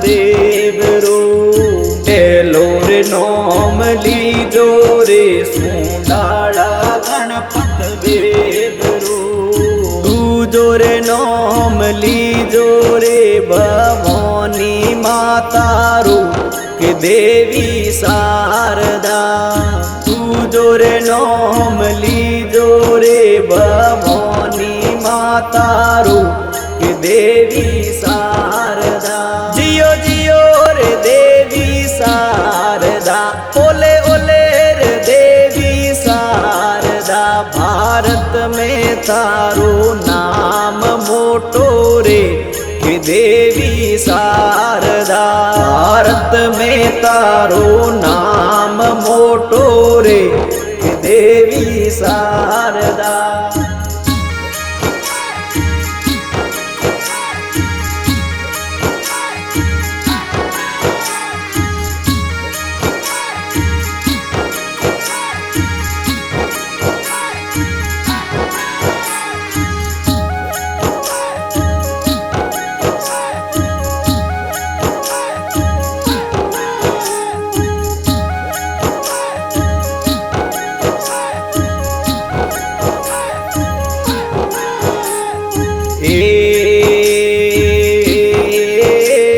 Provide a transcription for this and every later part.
देव रो टेलोर नोम लीजो रे सुंडाला गणपत देव रो दूजो रे नोम लीजो रे भवानी माता रो के देवी शारदा दूजो रे नोम लीजो रे भवानी माता रो के देवी शारदा जियो जियो रे देवी शारदा ओले ओले रे देवी शारदा भारत में तारो नाम मोटो रे के देवी शारदा भारत में तारो नाम मोटो रे के देवी शारदा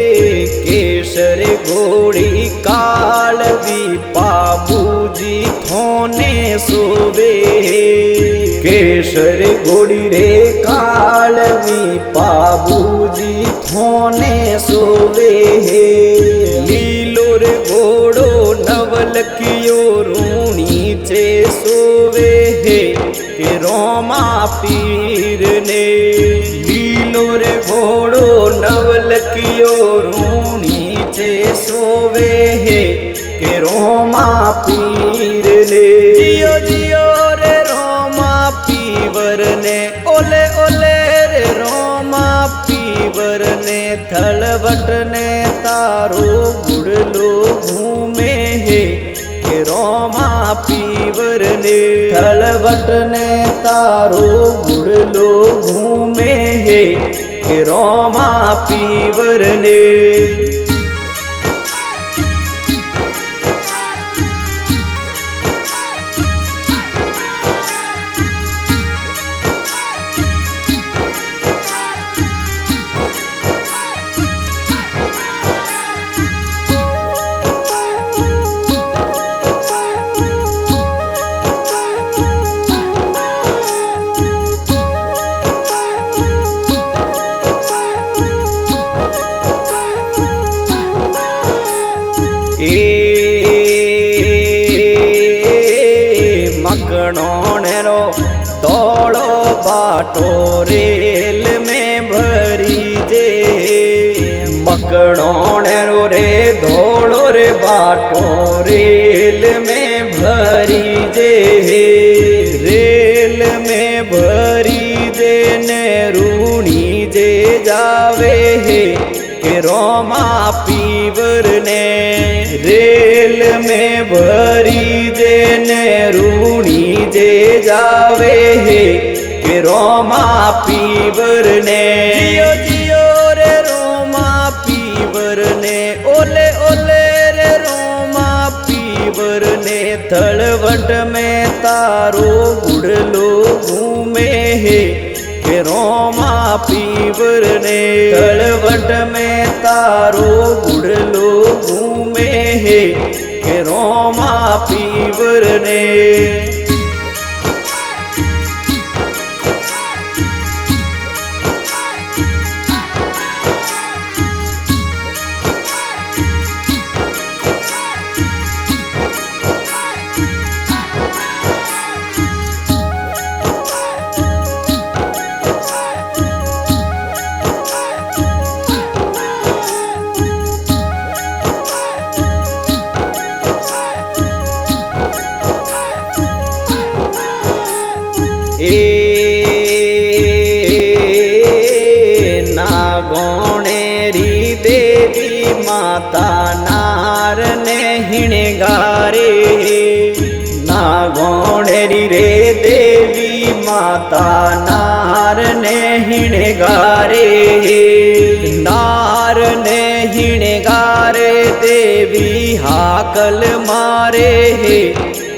केसर घोड़ी कालवी बाबूजी थोने सोवे केसर घोड़ी रे कालवी बाबूजी थोने सोवे लीलो रे घोड़ो नवल कियो रूणी चे सोवे है के रोमा पीर ने लीलो रे घोड़ो नवल कियो रूणी चे सोवे है के रोमा पीर ने जियो जियो रे रोमा पीवर ने ओले ओले रे रोमा पीवर ने थलवट ने तारो गुड़लो घूमे है के रोमा पीवर ने थलवट ने तारो गुड़लो घूमे है के रोमा पीवर ने मकड़ोनेरो दौड़ो बाटो रेल में भरी जे मकड़ोनेरो रे दौड़ो रे बाटो रेल में भरी जे रेल में भरी जे ने रूणी जे जावे है के रोमा पीवर ने रेल में भरी जे ने रूणी जे जावे है के रोमा पीवर ने जियो जियो रे रोमा पीवर ने ओले ओले रे रोमा पीवर ने थलवट में तारो गुड़लो घूमे है के रोमा पीवर ने थलवट में तारो गुड़लो घूमे है के रोमा पीवर ने नागोणेरी देवी माता नार ने हिणगारे नागोणेरी रे देवी माता नार ने हिणगारे नार ने हिण देवी हाकल मारे हे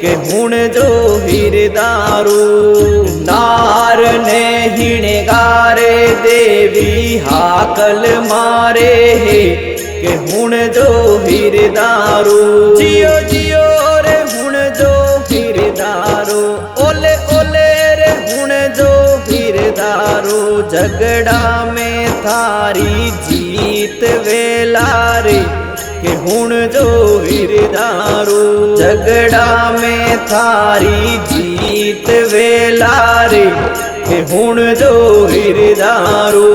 के हुण जो हिरदारू नार ने हिणगारे देवी हाकल मारे हे के हुण जो हिरदारू जियो जियो रे हुण जो हिरदारू ओले ओले रे हुण जो हिरदारू झगड़ा में थारी जीत वेला रे के हुण जो हिरदारू झगड़ा में थारी जीत वेला रे के हुण जो हिरदारू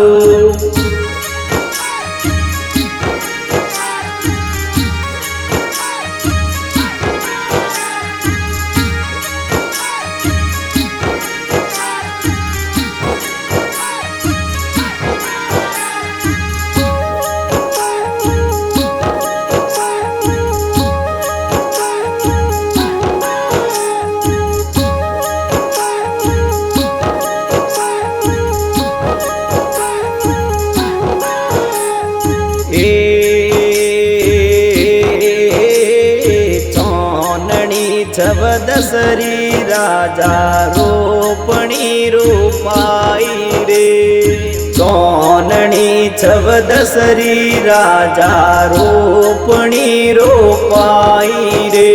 छवदसरी राजा रोपणी रोपाई रे सोनणी छवदसरी राजा रोपणी रोपाई रे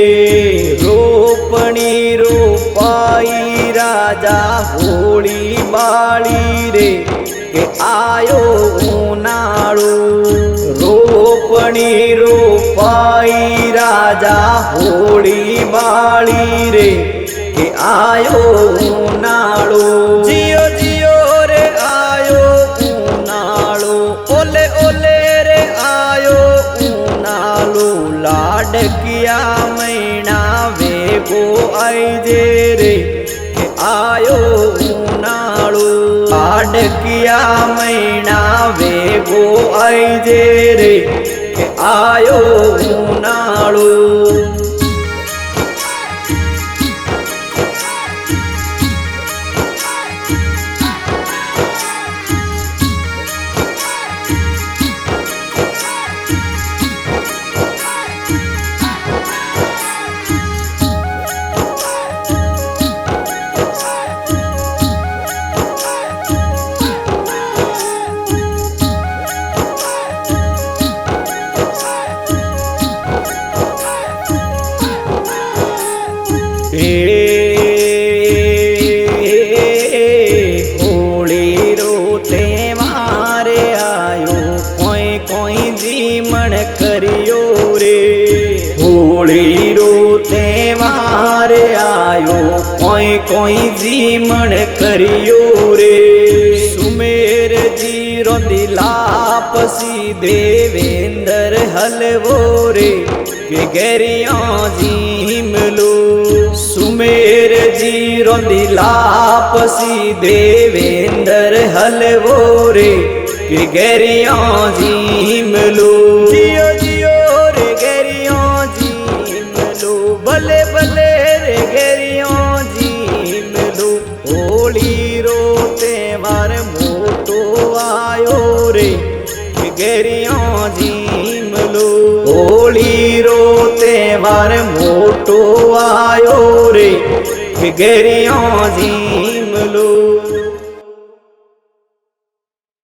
रोपणी रोपाई राजा होली बाळी रे के आयो उनाळू रोपणी रोपाई राजा होली बाळी रे के आयो उनाळू जियो जियो रे आयो उनाळू ओले ओले रे आयो उनाळू लाडकिया मैना वेगो आईजे रे के आयो उनाळू लाडकिया मैना वेगो आईजे रे के आयो उनाळू होली रोते मारे आयो कोई कोई जीमण करियो रे होली रोते मारे आयो कोई कोई जीमण करियो रे सुमेर जी रोंदी लापसी देवेंद्र हलवो रे के गेरिया जी मिलो सुमेर जी रोंदी लापसी देवेंद्र हलवो रे के गेरिया जी मिलो जियो जियो रे गेरिया जी मिलो भले भले रे गेरिया जी मिलो होली रोते वार मोटो आयो रे के गेरिया जी मिलो होली रोते वार मोटो आयो रे के गेरिया जी मिलो।